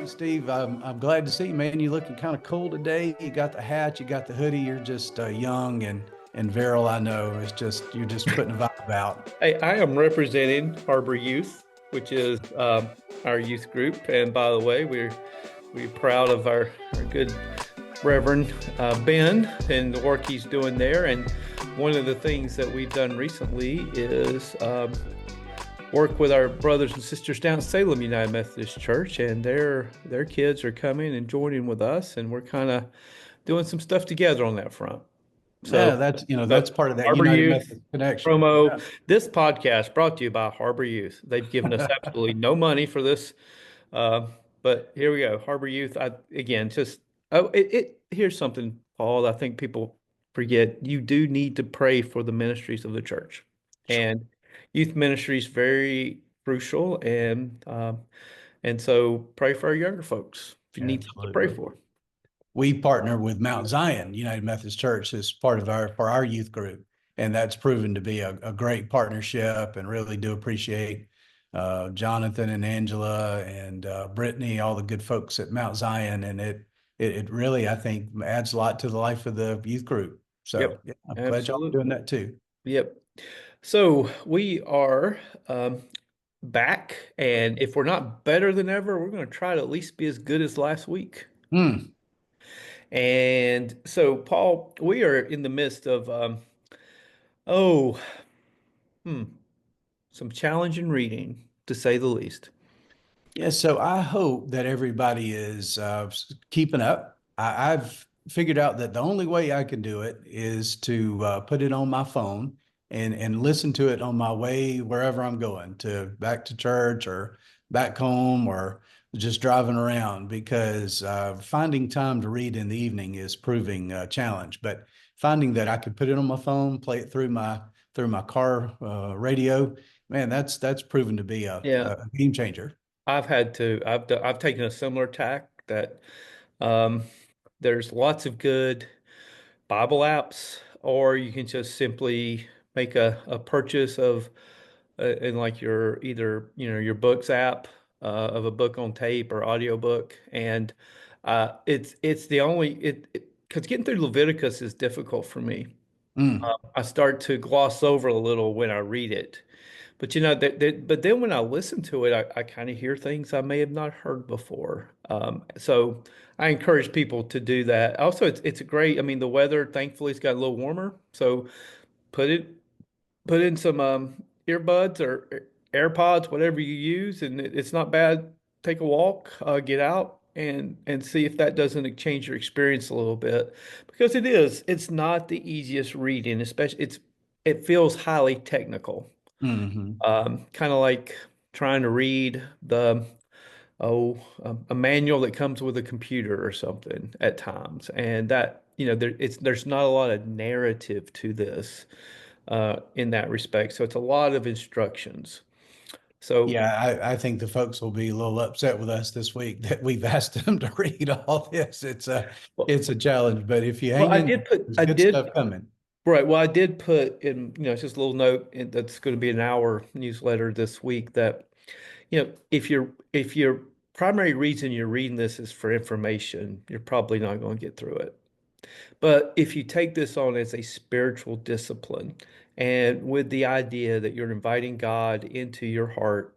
Steve. I'm glad to see you, man. You're looking kind of cool today. You got the hat, you got the hoodie. You're just young and virile. I know. It's just you're just putting a vibe out. Hey, I am representing Harbor Youth, which is our youth group. And by the way, we're proud of our good Reverend Ben and the work he's doing there. And one of the things that we've done recently is work with our brothers and sisters down at Salem United Methodist Church, and their kids are coming and joining with us, and we're kind of doing some stuff together on that front. So, Yeah, that's so part of that Harbor United Youth Methodist connection. promo. Yeah. This podcast brought to you by Harbor Youth. They've given us absolutely no money for this, uh, but here we go. Harbor Youth. Again, just here's something, Paul. I think people forget. You do need to pray for the ministries of the church, and youth ministry is very crucial. And so pray for our younger folks if you need something to pray Absolutely. for. We partner with Mount Zion United Methodist Church as part of our youth group, and that's proven to be a great partnership. And really do appreciate Jonathan and Angela and Brittany, all the good folks at Mount Zion, and it really I think adds a lot to the life of the youth group. So Yep, yeah, I'm glad y'all are doing absolutely. that too. Yep. So we are back, and if we're not better than ever, we're going to try to at least be as good as last week. Hmm. And so, Paul, we are in the midst of oh, hmm, some challenging reading, to say the least. Yeah, so I hope that everybody is keeping up. I've figured out that the only way I can do it is to put it on my phone and listen to it on my way wherever I'm going to back to church or back home or just driving around because finding time to read in the evening is proving a challenge. But finding that I could put it on my phone, play it through my car radio, man, that's proven to be Yeah, a game changer. I've taken a similar tack that um, there's lots of good Bible apps, or you can just simply make a purchase of in like your either your books app of a book on tape or audiobook, and it's the only because getting through Leviticus is difficult for me. Mm. I start to gloss over a little when I read it. But but then when I listen to it, I kind of hear things I may have not heard before. So I encourage people to do that. Also, it's a great. I mean, the weather thankfully has got a little warmer, so put it put in some earbuds or AirPods, whatever you use, and it's not bad. Take a walk, get out, and see if that doesn't change your experience a little bit, because it's not the easiest reading, especially it feels highly technical, Hmm. kind of like trying to read a manual that comes with a computer or something at times, and that there's not a lot of narrative to this in that respect. So it's a lot of instructions. So, Yeah, I think the folks will be a little upset with us this week that we've asked them to read all this. well, It's a challenge, but if you well, hang in, there's I good did, stuff coming. right. Well, I did put in, it's just a little note that's going to be an hour newsletter this week that, if your primary reason you're reading this is for information, you're probably not going to get through it. But if you take this on as a spiritual discipline and with the idea that you're inviting God into your heart,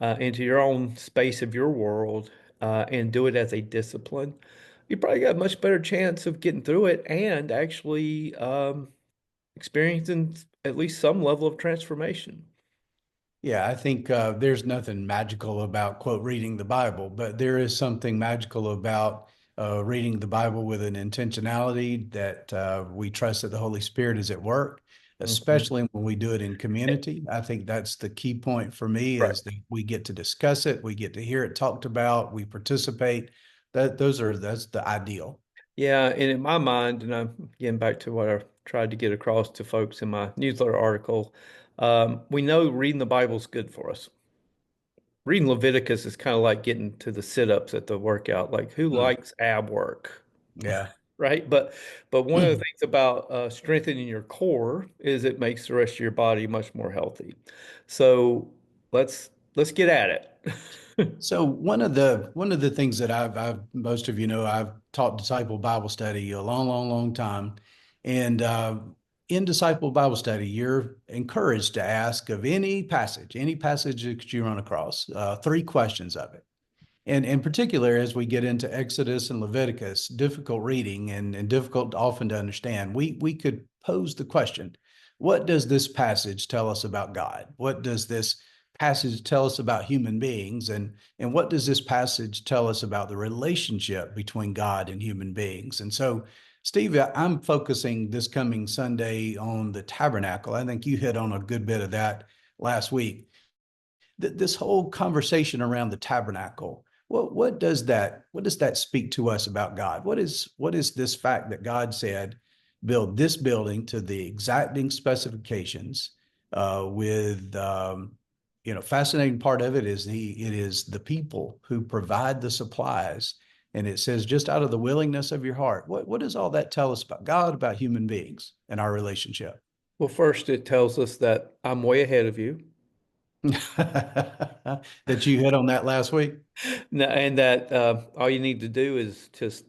into your own space of your world, and do it as a discipline, you probably got a much better chance of getting through it and actually experiencing at least some level of transformation. Yeah, I think there's nothing magical about, quote, reading the Bible, but there is something magical about reading the Bible with an intentionality that we trust that the Holy Spirit is at work, Mhm. especially when we do it in community. I think that's the key point for me Right. is that we get to discuss it, we get to hear it talked about, we participate. That's the ideal. Yeah, and in my mind, and I'm getting back to what I tried to get across to folks in my newsletter article, we know reading the Bible is good for us. Reading Leviticus is kind of like getting to the sit-ups at the workout. Like, who Mm, likes ab work, yeah. right? But one of the things about strengthening your core is it makes the rest of your body much more healthy. So let's get at it. So one of the things that I've most of you know I've taught disciple Bible study a long time, and in disciple Bible study you're encouraged to ask of any passage that you run across, three questions of it. And in particular, as we get into Exodus and Leviticus, difficult reading and difficult often to understand, we could pose the question, what does this passage tell us about God? What does this passage tell us about human beings? And what does this passage tell us about the relationship between God and human beings? And so, Steve, I'm focusing this coming Sunday on the tabernacle. I think you hit on a good bit of that last week. This whole conversation around the tabernacle, what does that speak to us about God? What is this fact that God said, build this building to the exacting specifications, with fascinating part of it is it is the people who provide the supplies. And it says, just out of the willingness of your heart. What does all that tell us about God, about human beings and our relationship? Well, first, it tells us that I'm way ahead of you. That you hit on that last week. And that all you need to do is just,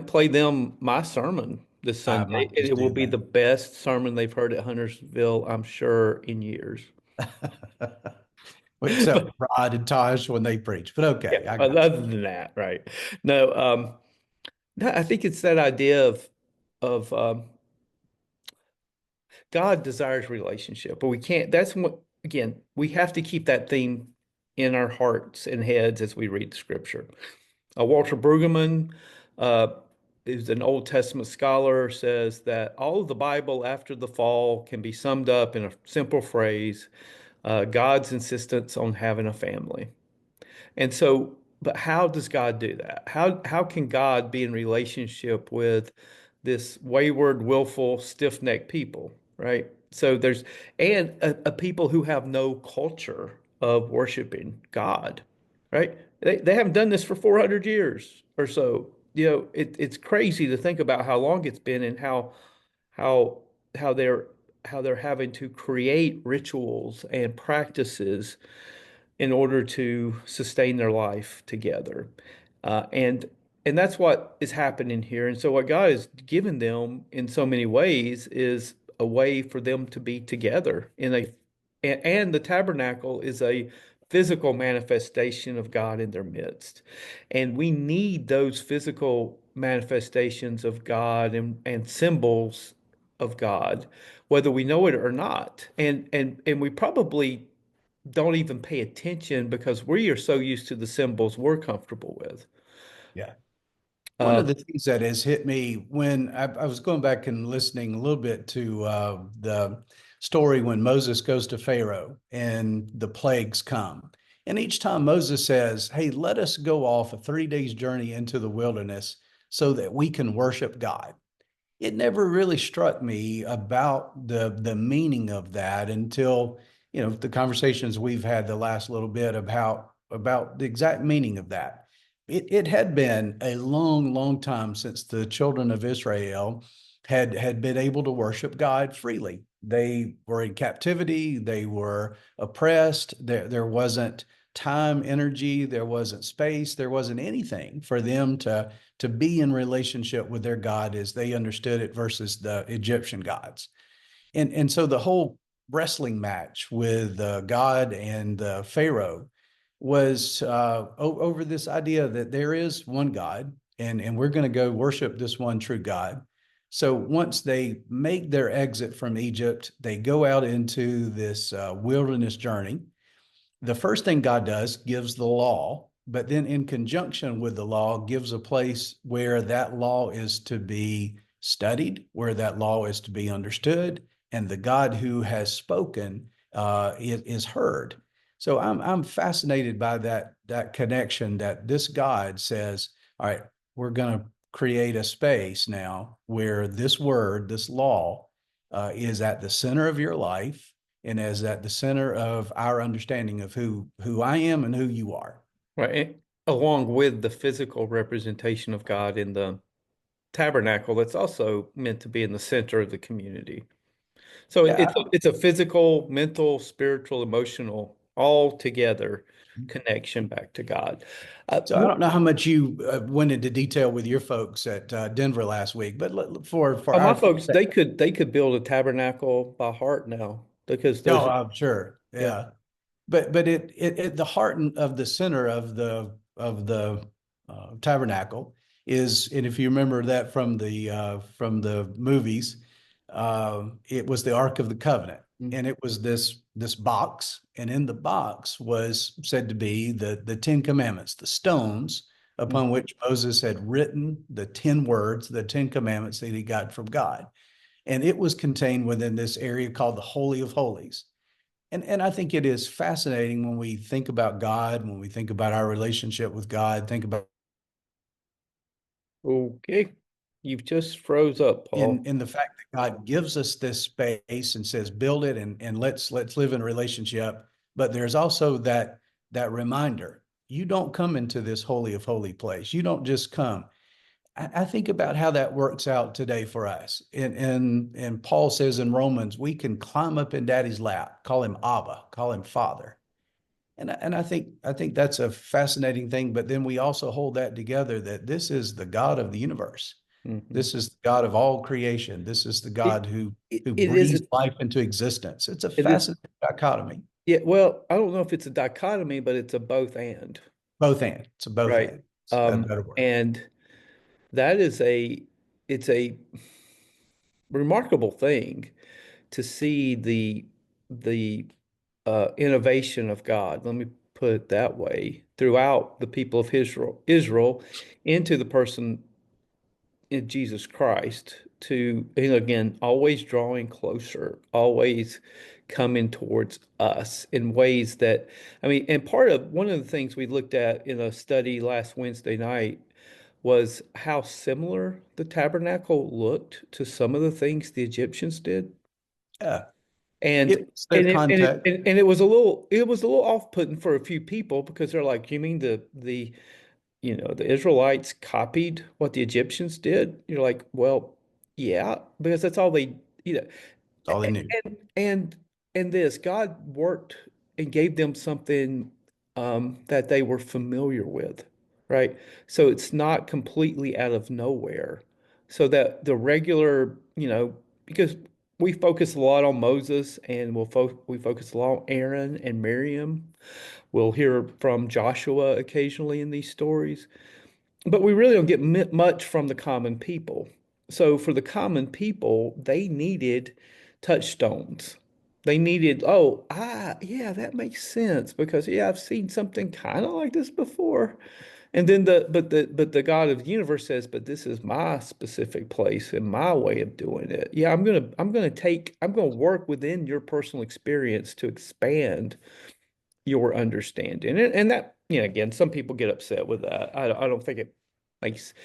play them my sermon this I Sunday. might And just it will do be the best sermon they've heard at Huntersville, I'm sure, in years. that. Except Rod and Tosh when they preach. But Yeah, okay, I got other than that, right? No, no, I think it's that idea of God desires relationship, but we can't. That's what again, we have to keep that theme in our hearts and heads as we read the scripture. Walter Brueggemann, uh, is an Old Testament scholar, says that all of the Bible after the fall can be summed up in a simple phrase: God's insistence on having a family. And so, but how does God do that? How can God be in relationship with this wayward, willful, stiff-necked people, right? So there's and a people who have no culture of worshiping God, right? They haven't done this for 400 years or so. It's crazy to think about how long it's been and how how they're how they're having to create rituals and practices in order to sustain their life together. Uh, and and that's what is happening here. And so what God has given them in so many ways is a way for them to be together and the tabernacle is a physical manifestation of God in their midst. And we need those physical manifestations of God and symbols of God, whether we know it or not. And we probably don't even pay attention because we are so used to the symbols we're comfortable with. yeah. One Uh, of the things that has hit me when I was going back and listening a little bit to the story when Moses goes to Pharaoh and the plagues come. And each time Moses says, hey, let us go off a 3 days journey into the wilderness so that we can worship God. It never really struck me about the meaning of that until the conversations we've had the last little bit about the exact meaning of that. It had been a long time since the children of Israel had been able to worship God freely. They were in captivity, they were oppressed, there wasn't time, energy, there wasn't space, there wasn't anything for them to be in relationship with their God as they understood it versus the Egyptian gods. And so the whole wrestling match with God and Pharaoh was over this idea that there is one God, and we're going to go worship this one true God. So once they make their exit from Egypt, they go out into this wilderness journey. The first thing God does gives the law, but then in conjunction with the law gives a place where that law is to be studied, where that law is to be understood, and the God who has spoken is heard. So I'm fascinated by that connection that this God says, all right, we're going to create a space now where this word, this law, is at the center of your life and as at the center of our understanding of who I am and who you are. right. Along with the physical representation of God in the tabernacle, that's also meant to be in the center of the community. So Yeah, it's a physical, mental, spiritual, emotional all together connection back to God. So I don't know how much you went into detail with your folks at Denver last week, but for Oh, our my folks, they could build a tabernacle by heart now because no, those, I'm sure, yeah. yeah. But it the heart of the center of the tabernacle is, and if you remember that from the movies, it was the Ark of the Covenant, Mm, and it was this box, and in the box was said to be the Ten Commandments, the stones mm, upon which Moses had written the 10 words, the Ten Commandments that he got from God, and it was contained within this area called the Holy of Holies. And I think it is fascinating when we think about God, when we think about our relationship with God, think about okay. You've just froze up, Paul. in the fact that God gives us this space and says, build it and let's live in a relationship. But there's also that reminder, you don't come into this holy of holy place. You don't just come. I think about how that works out today for us. And Paul says in Romans, we can climb up in daddy's lap, call him Abba, call him Father. And I think that's a fascinating thing. But then we also hold that together that this is the God of the universe. Hmm. This is the God of all creation. This is the It, God who it is, breathes life into existence. It's a it is, fascinating dichotomy. yeah, well, I don't know if it's a dichotomy, but it's a both and, Both and. It's a both right? and. It's a better word. And that is it's a remarkable thing to see the innovation of God. Let me put it that way throughout the people of Israel into the person in Jesus Christ to, and again, always drawing closer, always coming towards us in ways that, I mean, and part of one of the things we looked at in a study last Wednesday night was how similar the tabernacle looked to some of the things the Egyptians did. Yeah. And It was their context. and it was a little off-putting for a few people because they're like, you mean the the Israelites copied what the Egyptians did? You're like, well, yeah, because that's all they, That's all they knew. and and and this God worked and gave them something that they were familiar with, right? So it's not completely out of nowhere. So that the regular, because we focus a lot on Moses and we focus a lot on Aaron and Miriam. We'll hear from Joshua occasionally in these stories. But we really don't get much from the common people. So for the common people, they needed touchstones. They needed, oh, yeah, that makes sense because yeah, I've seen something kind of like this before. And then the God of the universe says, but this is my specific place and my way of doing it. Yeah, I'm gonna work within your personal experience to expand your understanding. And that, again, some people get upset with that. I don't think it makes,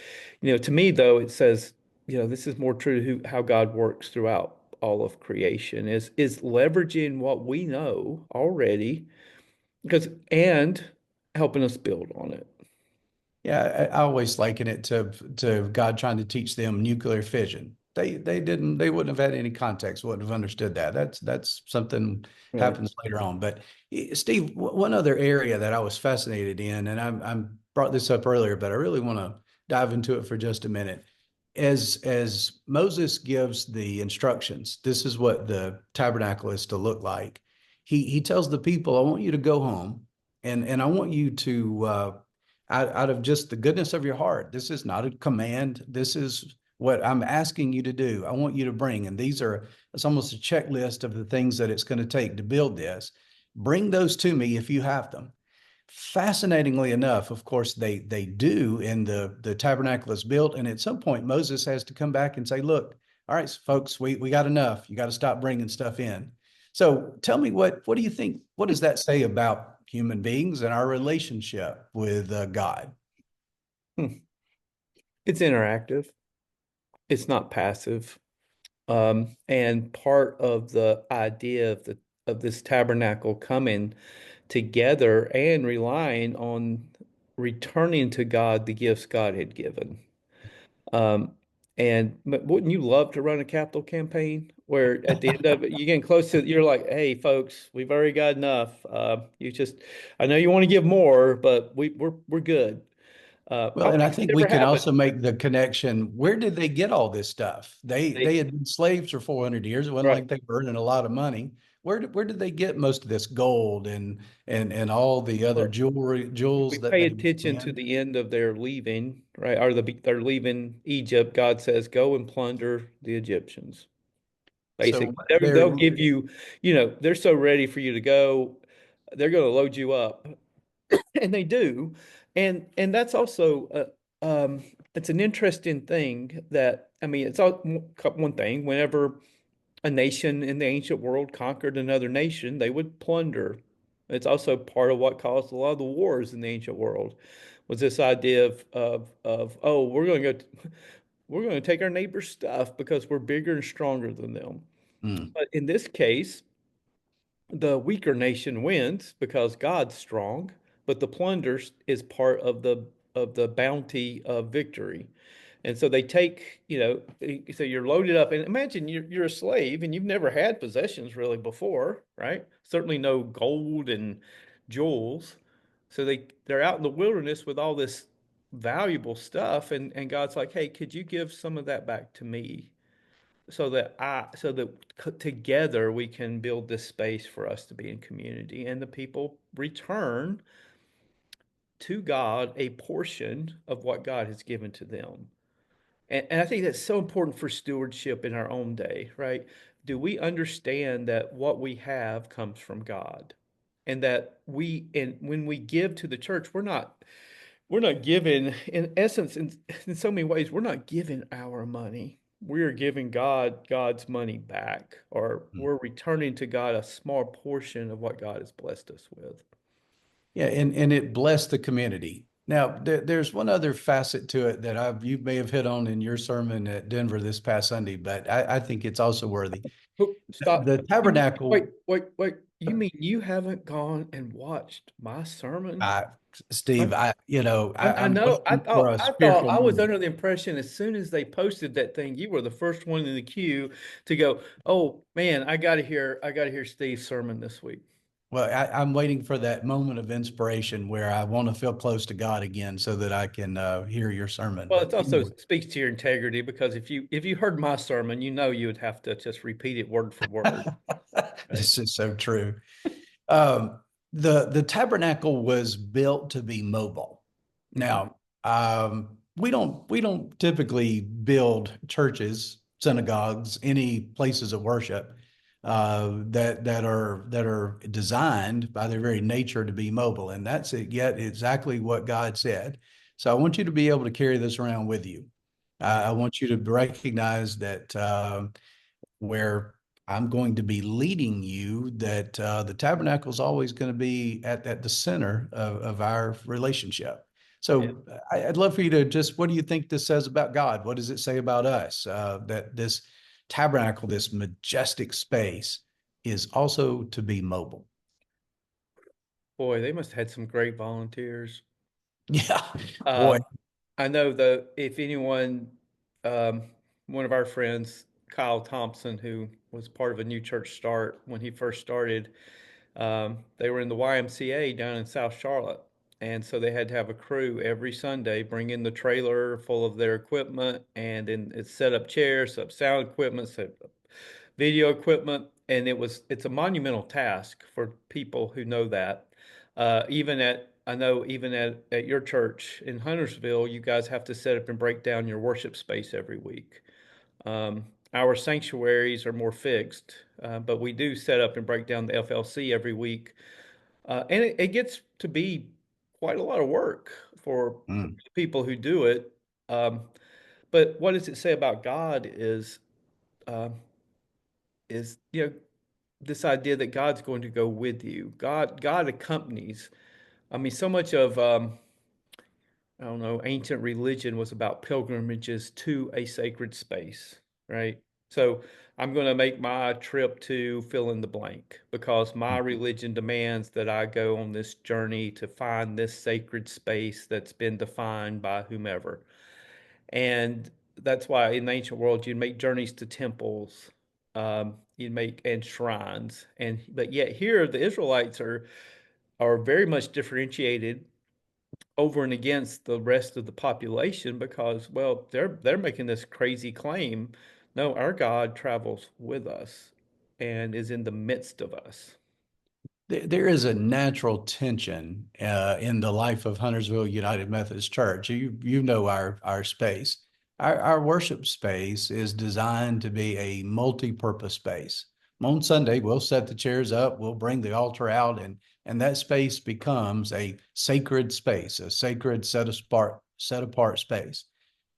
to me though, it says, this is more true to how God works throughout all of creation is leveraging what we know already because and helping us build on it. Yeah, I always liken it to God trying to teach them nuclear fission. They wouldn't have had any context, wouldn't have understood that. That's something Right. happens later on. But Steve, one other area that I was fascinated in, and I'm brought this up earlier, but I really want to dive into it for just a minute. As Moses gives the instructions, this is what the tabernacle is to look like. He tells the people, I want you to go home and I want you to out of just the goodness of your heart. This is not a command. This is what I'm asking you to do. I want you to bring, and it's almost a checklist of the things that it's going to take to build this. Bring those to me if you have them. Fascinatingly enough, of course, they do, and the tabernacle is built. And at some point, Moses has to come back and say, "Look, all right, folks, we got enough. You got to stop bringing stuff in." So tell me what do you think? What does that say about human beings and our relationship with God? Hmm. It's interactive. It's not passive. And part of the idea of this tabernacle coming together and relying on returning to God the gifts God had given. Um, And wouldn't you love to run a capital campaign where at the end of it, you're getting close to, you're like, hey, folks, we've already got enough. I know you want to give more, but we're good. Well, and I It's think we never can happened. also make the connection. Where did they get all this stuff? They They, had been slaves for 400 years. It wasn't right. like they were earning a lot of money. Where did they get most of this gold and all the other Well, jewelry if jewels we that pay they attention to spend? the end of their leaving, right? They're leaving Egypt. God says, go and plunder the Egyptians. So Basically, they'll give you, they're so ready for you to go. They're going to load you up. And they do, and that's also it's an interesting thing that I mean it's all one thing. Whenever a nation in the ancient world conquered another nation, they would plunder. It's also part of what caused a lot of the wars in the ancient world was this idea of oh we're going to take our neighbor's stuff because we're bigger and stronger than them. mm, But in this case, the weaker nation wins because God's strong, but the plunders is part of the bounty of victory. And so they take, so you're loaded up. And imagine you're a slave and you've never had possessions really before, right? Certainly no gold and jewels. So they're out in the wilderness with all this valuable stuff, and God's like, hey, could you give some of that back to me? So that together we can build this space for us to be in community, and the people return to God a portion of what God has given to them. And I think that's so important for stewardship in our own day, right? Do we understand that what we have comes from God? And that and when we give to the church, we're not giving, in essence, in so many ways, we're not giving our money. We are giving God's money back, or mm. we're returning to God a small portion of what God has blessed us with. Yeah, and it blessed the community. Now, there's one other facet to it that you may have hit on in your sermon at Denver this past Sunday, but I think it's also worthy. Oh, stop. The tabernacle, Wait. You mean you haven't gone and watched my sermon? I, I, Steve, I I'm know. looking for a I thought spiritual I was moment. under the impression as soon as they posted that thing, you were the first one in the queue to go, "Oh man, I got to hear Steve's sermon this week." Well, I'm waiting for that moment of inspiration where I want to feel close to God again so that I can hear your sermon. Well, But it also anyway, speaks to your integrity because if you heard my sermon, you would have to just repeat it word for word. Right? this is so true. Um, the tabernacle was built to be mobile. Mhm. Now, we don't typically build churches, synagogues, any places of worship that are designed by their very nature to be mobile, and that's it, yet exactly what God said. So I want you to be able to carry this around with you. I want you to recognize that where I'm going to be leading you, that the tabernacle is always going to be at the center of our relationship. Yeah. So I'd love for you to just, what do you think this says about God? What does it say about us? That this tabernacle, this majestic space, is also to be mobile. Boy, they must have had some great volunteers. Yeah, boy. Um, I know the if anyone, um, one of our friends, Kyle Thompson, who was part of a new church start when he first started, they were in the YMCA down in South Charlotte. And so they had to have a crew every Sunday bring in the trailer full of their equipment, and then it's set up chairs, set up sound equipment, set up video equipment, and it's a monumental task for people who know that. I know even at your church in Huntersville, you guys have to set up and break down your worship space every week. Our sanctuaries are more fixed, but we do set up and break down the FLC every week, and it gets to be quite a lot of work for Mm, the people who do it. Um, but what does it say about God uh, is this idea that God's going to go with you. God accompanies. I mean, so much of I don't know, ancient religion was about pilgrimages to a sacred space, right? So I'm going to make my trip to fill in the blank because my mm, religion demands that I go on this journey to find this sacred space that's been defined by whomever. And that's why in the ancient world you'd make journeys to temples, you'd make and shrines, and but yet here the Israelites are very much differentiated over and against the rest of the population because, well, they're making this crazy claim. No, our God travels with us and is in the midst of us. There is a natural tension in the life of Huntersville United Methodist Church. You know our space. Our worship space is designed to be a multi-purpose space. On Sunday, we'll set the chairs up, we'll bring the altar out, and that space becomes a sacred space, a sacred set apart space.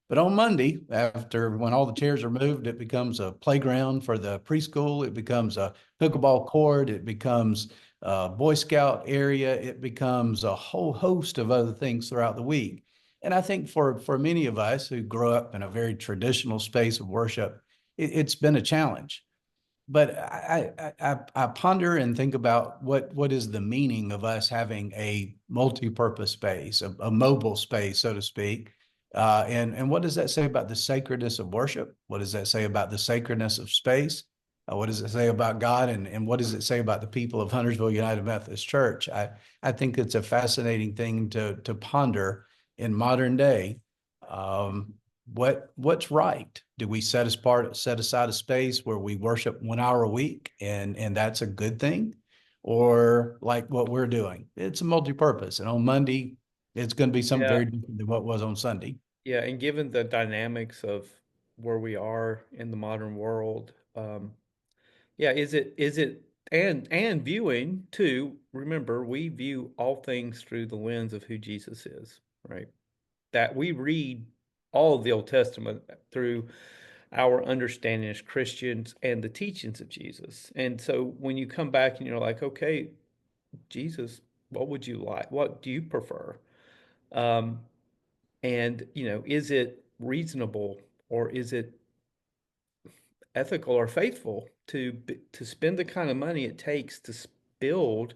But on Monday, after when all the chairs are moved, it becomes a playground for the preschool. It becomes a pickleball court. It becomes a Boy Scout area. It becomes a whole host of other things throughout the week. And I think for many of us who grew up in a very traditional space of worship, it's been a challenge. But I ponder and think about what is the meaning of us having a multi-purpose space, a mobile space, so to speak. And what does that say about the sacredness of worship? What does that say about the sacredness of space? What does it say about God? And what does it say about the people of Huntersville United Methodist Church? I think it's a fascinating thing to ponder in modern day. Um, what's right? Do we set aside a space where we worship 1 hour a week and that's a good thing? Or like what we're doing? It's a multi-purpose. And on Monday, it's going to be something Yeah, very different than what was on Sunday. yeah, and given the dynamics of where we are in the modern world, yeah, is it and viewing too, remember, we view all things through the lens of who Jesus is, right? That we read all of the Old Testament through our understanding as Christians and the teachings of Jesus. And so when you come back and you're like, okay, Jesus, what would you like? What do you prefer? Um, and is it reasonable or is it ethical or faithful to spend the kind of money it takes to build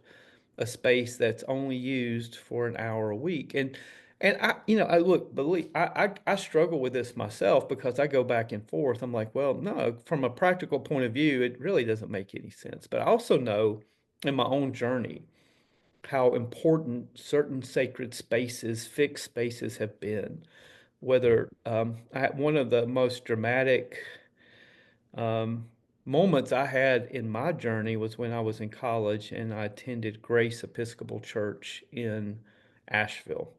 a space that's only used for an hour a week? And I look, believe I struggle with this myself because I go back and forth. I'm like, well, no, from a practical point of view, it really doesn't make any sense. But I also know in my own journey how important certain sacred spaces, fixed spaces have been. Whether one of the most dramatic um, moments I had in my journey was when I was in college and I attended Grace Episcopal Church in Asheville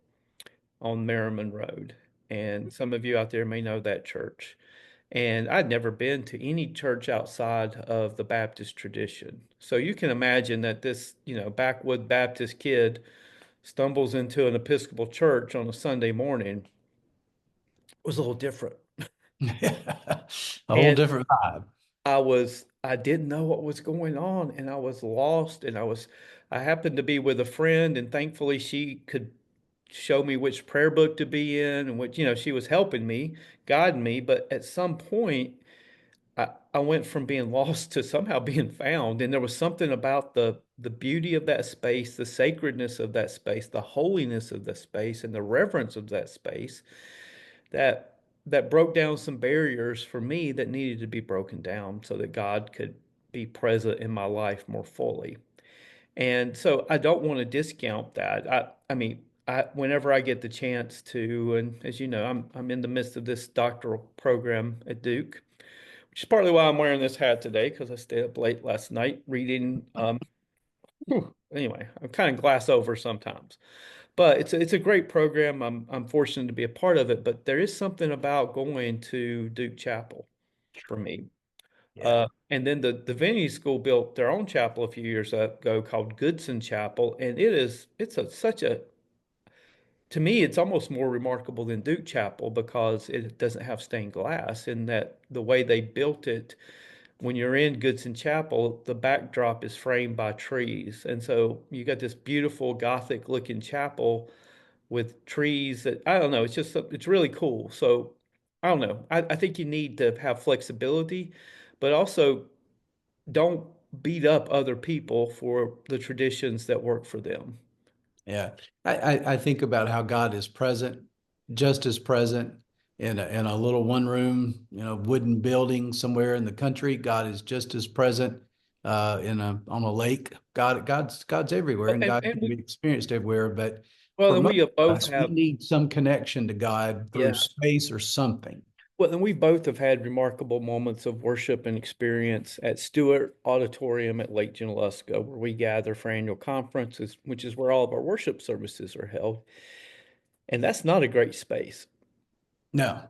on Merriman Road. And some of you out there may know that church. And I'd never been to any church outside of the Baptist tradition. So you can imagine that this, backwood Baptist kid stumbles into an Episcopal church on a Sunday morning was a little different. A whole And different vibe. I didn't know what was going on and I was lost and I happened to be with a friend and thankfully she could show me which prayer book to be in and which, she was helping me, guiding me. But at some point, I went from being lost to somehow being found. And there was something about the beauty of that space, the sacredness of that space, the holiness of the space, and the reverence of that space that broke down some barriers for me that needed to be broken down so that God could be present in my life more fully. And so I don't want to discount that. I mean, whenever I get the chance to, and as you know, I'm in the midst of this doctoral program at Duke, which is partly why I'm wearing this hat today because I stayed up late last night reading. Anyway, I'm kind of glass over sometimes, but it's a great program. I'm fortunate to be a part of it. But there is something about going to Duke Chapel for me. Yeah. And then the Vinny School built their own chapel a few years ago called Goodson Chapel, and such a to me it's almost more remarkable than Duke Chapel because it doesn't have stained glass in that the way they built it. When you're in Goodson Chapel, the backdrop is framed by trees, and so you got this beautiful Gothic looking chapel with trees that I don't know. It's really cool. So I don't know. I think you need to have flexibility, but also don't beat up other people for the traditions that work for them. Yeah. I think about how God is present, just as present in a little one room, wooden building somewhere in the country. God is just as present in a on a lake. God's everywhere, Well, and and, God and can be experienced everywhere. But well, for and most we of both us, we have, need some connection to God through yeah. space or something. Well, and we both have had remarkable moments of worship and experience at Stewart Auditorium at Lake Junaluska, where we gather for annual conferences, which is where all of our worship services are held. And that's not a great space. No,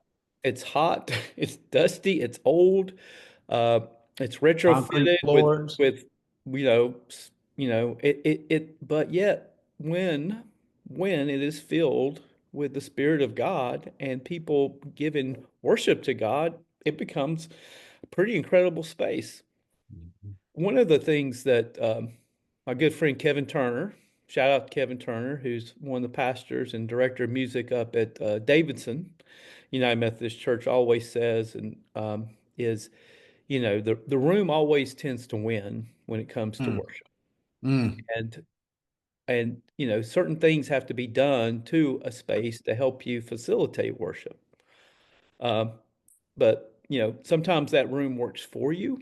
It's hot, it's dusty, it's old, uh, it's concrete retrofitted floors. with but yet when it is filled with the Spirit of God and people giving worship to God, it becomes a pretty incredible space. One of the things that my good friend Kevin Turner, shout out to Kevin Turner, who's one of the pastors and director of music up at Davidson United Methodist Church, always says, and is, the room always tends to win when it comes to Mm, worship. mm. And certain things have to be done to a space to help you facilitate worship. Um, but sometimes that room works for you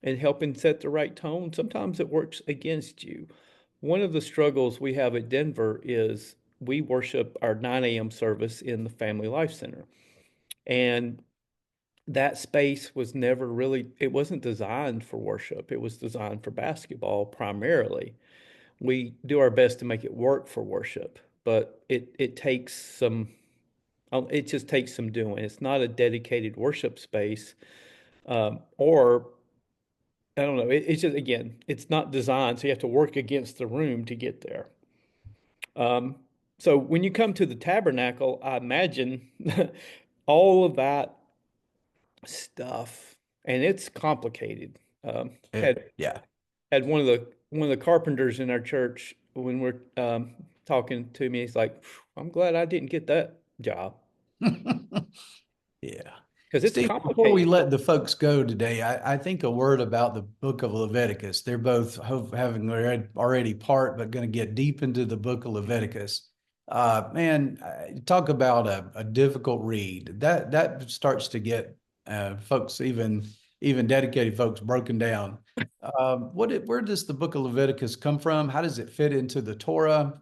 and helping set the right tone. Sometimes it works against you. One of the struggles we have at Denver is we worship our 9 a.m. service in the Family Life Center. And that space was never really, it wasn't designed for worship. It was designed for basketball primarily. We do our best to make it work for worship, but it takes some, it just takes some doing. It's not a dedicated worship space, or I don't know. It's just, again, it's not designed, so you have to work against the room to get there. Um, so when you come to the tabernacle, I imagine all of that stuff, and it's complicated. Had Yeah. had one of the carpenters in our church when we're talking to me. He's like, "I'm glad I didn't get that job Yeah. because it's Steve, before we complicated." let the folks go today, I think a word about the book of Leviticus. They're both having already part, but going to get deep into the book of Leviticus. Man, talk about a difficult read. That starts to get folks, even dedicated folks, broken down. Where does the book of Leviticus come from? How does it fit into the Torah?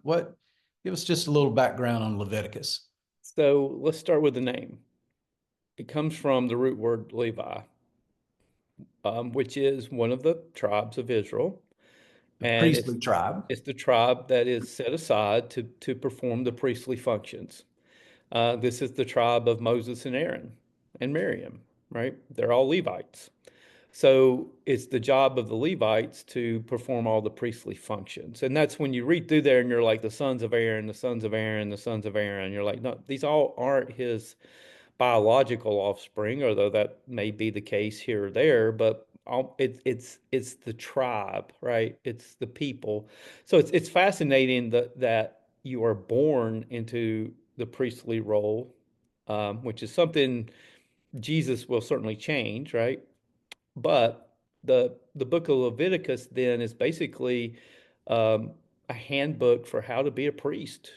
Give us just a little background on Leviticus. So let's start with the name. It comes from the root word Levi, which is one of the tribes of Israel, The and priestly tribe. it's the tribe that is set aside to perform the priestly functions. This is the tribe of Moses and Aaron and Miriam, right? They're all Levites. So it's the job of the Levites to perform all the priestly functions. And that's when you read through there and you're like, the sons of Aaron, the sons of Aaron, the sons of Aaron. You're like, no, these all aren't his biological offspring, although that may be the case here or there, but it's the tribe, right? It's the people. So it's fascinating that you are born into the priestly role, which is something Jesus will certainly change, right? But the book of Leviticus then is basically um, a handbook for how to be a priest.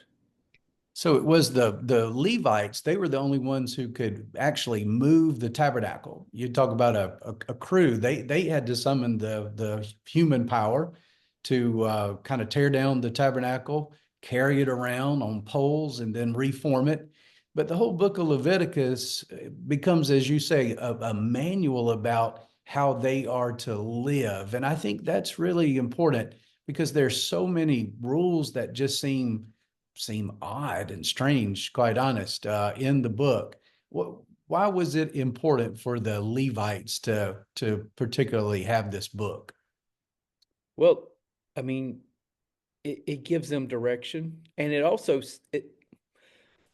So it was the Levites, they were the only ones who could actually move the tabernacle. You talk about a crew, they had to summon the human power to kind of tear down the tabernacle, carry it around on poles, and then reform it. But the whole book of Leviticus becomes, as you say, a manual about how they are to live. And I think that's really important because there's so many rules that just seem odd and strange, quite honest, in the book. What, why was it important for the Levites to particularly have this book? Well, I mean, it gives them direction, and it also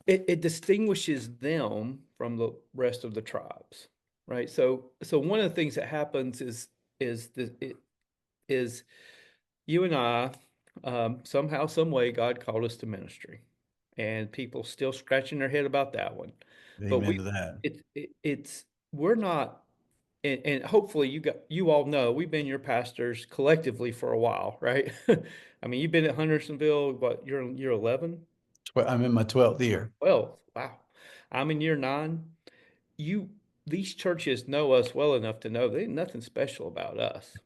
it distinguishes them from the rest of the tribes, right? So one of the things that happens is the it is you and I, somehow, some way, God called us to ministry, and people still scratching their head about that one. But Amen to that. it's we're not, and hopefully you all know we've been your pastors collectively for a while, right? I mean, you've been at Hendersonville, what, you're 11? I'm in my 12th year. 12. Wow. I'm in year 9. You, these churches know us well enough to know there ain't nothing special about us.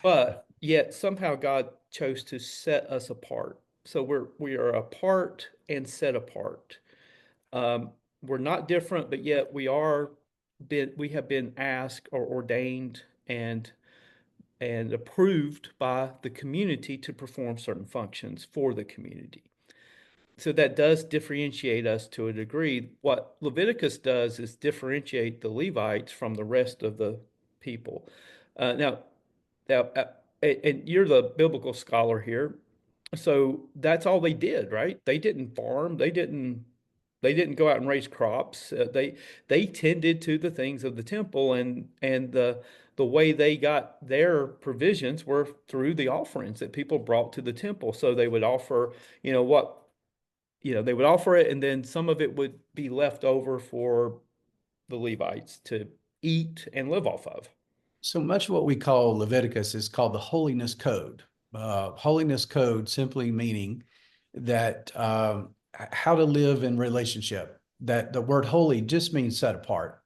But yet somehow God chose to set us apart. So we are apart and set apart. Um, we're not different, but yet we have been asked or ordained and approved by the community to perform certain functions for the community. So that does differentiate us to a degree. What Leviticus does is differentiate the Levites from the rest of the people. Now, and you're the biblical scholar here, so that's all they did, right? They didn't farm. They didn't go out and raise crops. They tended to the things of the temple, and the way they got their provisions were through the offerings that people brought to the temple. So they would offer, you know what, they would offer it, and then some of it would be left over for the Levites to eat and live off of. So much of what we call Leviticus is called the Holiness Code. Holiness Code simply meaning that how to live in relationship. That the word holy just means set apart.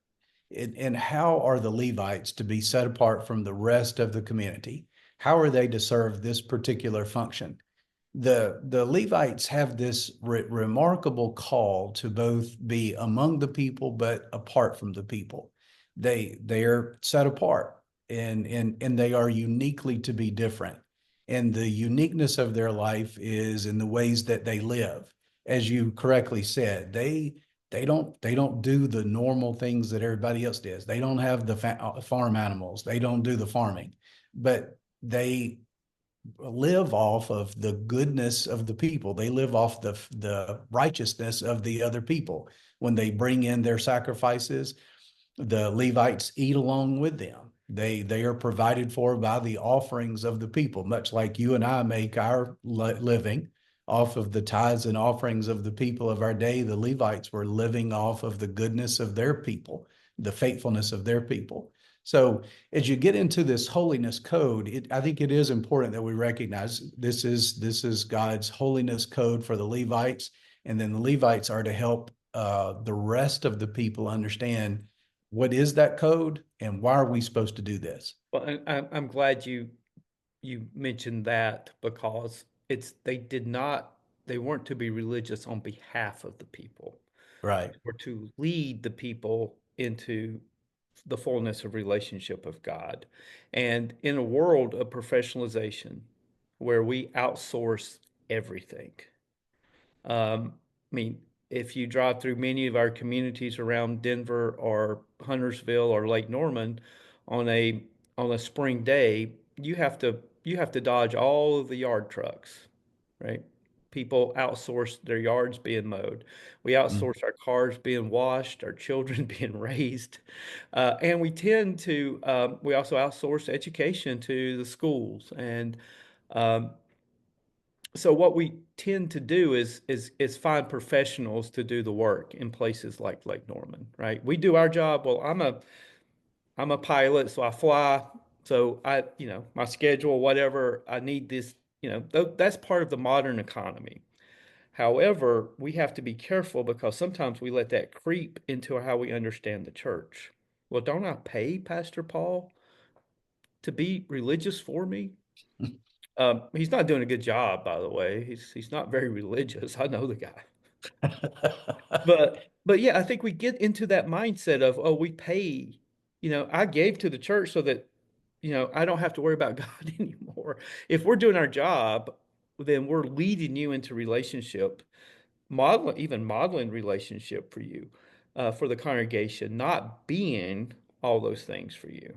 And how are the Levites to be set apart from the rest of the community? How are they to serve this particular function? The Levites have this remarkable call to both be among the people but apart from the people. They're set apart and they are uniquely to be different. And the uniqueness of their life is in the ways that they live. As you correctly said, they don't do the normal things that everybody else does. They don't have the farm animals. They don't do the farming, but they live off of the goodness of the people. They live off the righteousness of the other people. When they bring in their sacrifices, the Levites eat along with them. They are provided for by the offerings of the people, much like you and I make our living off of the tithes and offerings of the people of our day. The Levites were living off of the goodness of their people, the faithfulness of their people. So as you get into this holiness code, I think it is important that we recognize this is God's holiness code for the Levites, and then the Levites are to help the rest of the people understand what is that code and why are we supposed to do this. Well, I'm glad you mentioned that, because they weren't to be religious on behalf of the people. Right. Were to lead the people into the fullness of relationship of God. And in a world of professionalization where we outsource everything, I mean, if you drive through many of our communities around Denver or Huntersville or Lake Norman on a spring day, you have to dodge all of the yard trucks, right? People outsource their yards being mowed. We Mm. outsource our cars being washed, our children being raised, and we also outsource education to the schools. And um, so what we tend to do is find professionals to do the work in places like Lake Norman, right? We do our job. Well, I'm a pilot, so I fly. So my schedule, whatever I need this, that's part of the modern economy. However, we have to be careful because sometimes we let that creep into how we understand the church. Well, don't I pay Pastor Paul to be religious for me? He's not doing a good job, by the way. He's not very religious. I know the guy. But yeah, I think we get into that mindset of, oh, we pay, I gave to the church so that, I don't have to worry about God anymore. If we're doing our job, then we're leading you into relationship, even modeling relationship for you, for the congregation, not being all those things for you.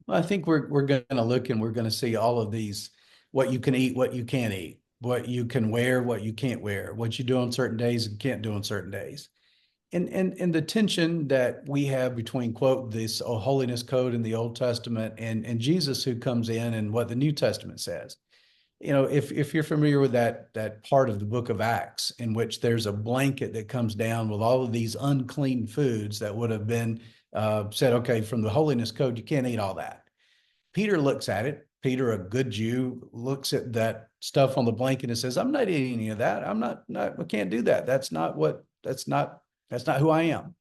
Well, I think we're going to look and we're going to see all of these, what you can eat, what you can't eat, what you can wear, what you can't wear, what you do on certain days and can't do on certain days. And the tension that we have between, quote, this holiness code in the Old Testament and Jesus who comes in and what the New Testament says. If you're familiar with that part of the book of Acts in which there's a blanket that comes down with all of these unclean foods that would have been said, okay, from the holiness code, you can't eat all that. Peter looks at it. Peter, a good Jew, looks at that stuff on the blanket and says, I'm not eating any of that. I can't do that. That's not what that's not who I am.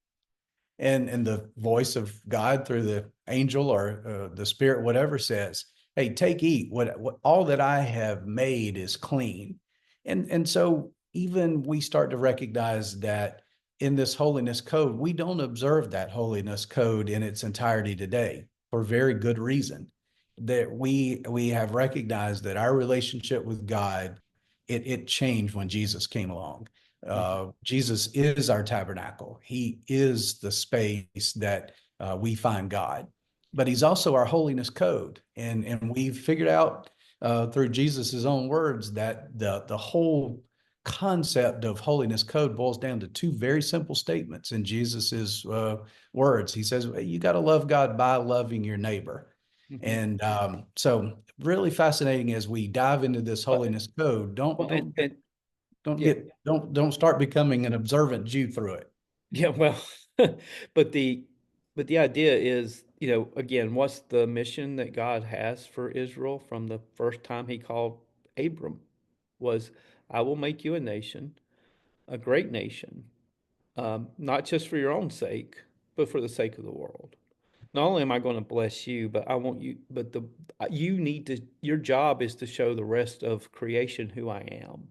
And the voice of God through the angel or the spirit, whatever, says, hey, take, eat, what all that I have made is clean. And so even we start to recognize that in this holiness code, we don't observe that holiness code in its entirety today for very good reason. That we have recognized that our relationship with God, it changed when Jesus came along. Jesus is our tabernacle. He is the space that we find God, but he's also our holiness code. And we've figured out through Jesus's own words that the whole concept of holiness code boils down to two very simple statements in Jesus's words. He says, you got to love God by loving your neighbor. And so really fascinating as we dive into this holiness code. Well, yeah, Don't start becoming an observant Jew through it. yeah, well, but the idea is, again, what's the mission that God has for Israel from the first time he called Abram was, I will make you a nation, a great nation, not just for your own sake, but for the sake of the world. Not only am I going to bless you, but I want you, but you need to, your job is to show the rest of creation who I am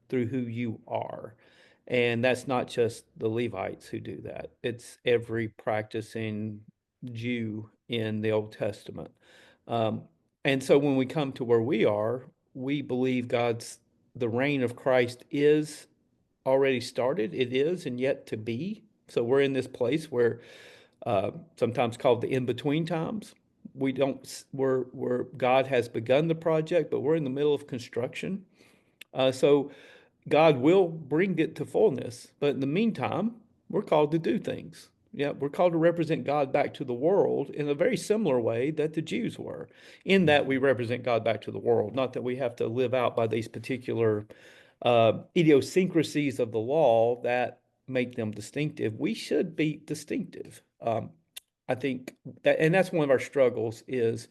through who you are. And that's not just the Levites who do that. It's every practicing Jew in the Old Testament. And so when we come to where we are, we believe the reign of Christ is already started. It is and yet to be. So we're in this place where sometimes called the in-between times. We're God has begun the project, but we're in the middle of construction. So God will bring it to fullness. But in the meantime, we're called to do things. Yeah, we're called to represent God back to the world in a very similar way that the Jews were, in that we represent God back to the world, not that we have to live out by these particular idiosyncrasies of the law that make them distinctive. We should be distinctive. I think that, and that's one of our struggles is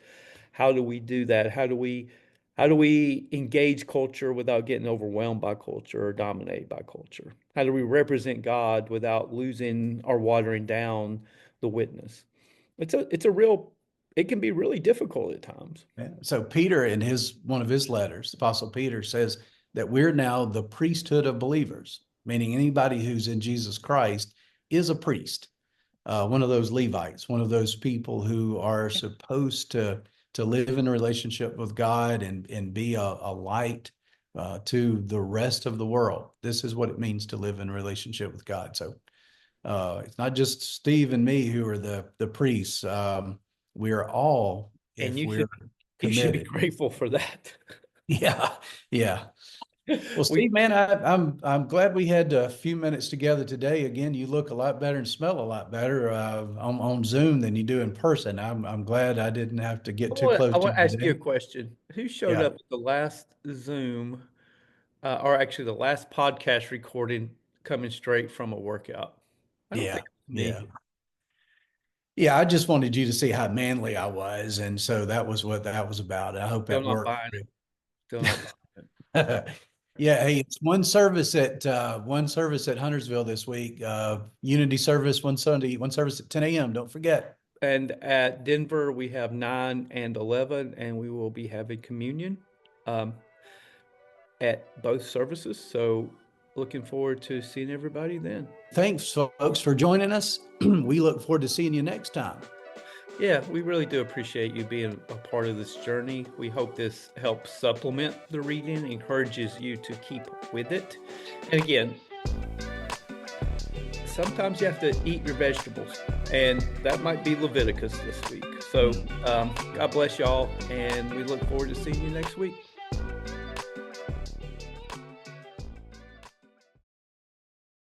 how do we do that? How do we engage culture without getting overwhelmed by culture or dominated by culture? How do we represent God without losing or watering down the witness? It can be really difficult at times. Yeah. So Peter, in one of his letters, the Apostle Peter, says that we're now the priesthood of believers, meaning anybody who's in Jesus Christ is a priest, one of those Levites, one of those people who are supposed to live in a relationship with God and be a light to the rest of the world. This is what it means to live in a relationship with God. So it's not just Steve and me who are the priests. We're all, And if we're you should be committed. grateful for that. Yeah, yeah. Well, We Steve, man, I'm glad we had a few minutes together today. Again, you look a lot better and smell a lot better on Zoom than you do in person. I'm glad I didn't have to get too close I to want to you ask you a today. question. Who showed Yeah, up at the last Zoom, or actually the last podcast recording coming straight from a workout? I don't yeah, think it was yeah. me. Yeah, I just wanted you to see how manly I was, and so that was what that was about. I hope Still that not worked. buying it. Still not buying it. Yeah, hey, it's one service at Huntersville this week. Unity service one Sunday, one service at 10 a.m. Don't forget. And at Denver, we have 9 and 11, and we will be having communion um, at both services. So looking forward to seeing everybody then. Thanks, folks, for joining us. We look forward to seeing you next time. Yeah, we really do appreciate you being a part of this journey. We hope this helps supplement the reading, encourages you to keep with it. And again, sometimes you have to eat your vegetables, and that might be Leviticus this week. So God bless y'all, and we look forward to seeing you next week.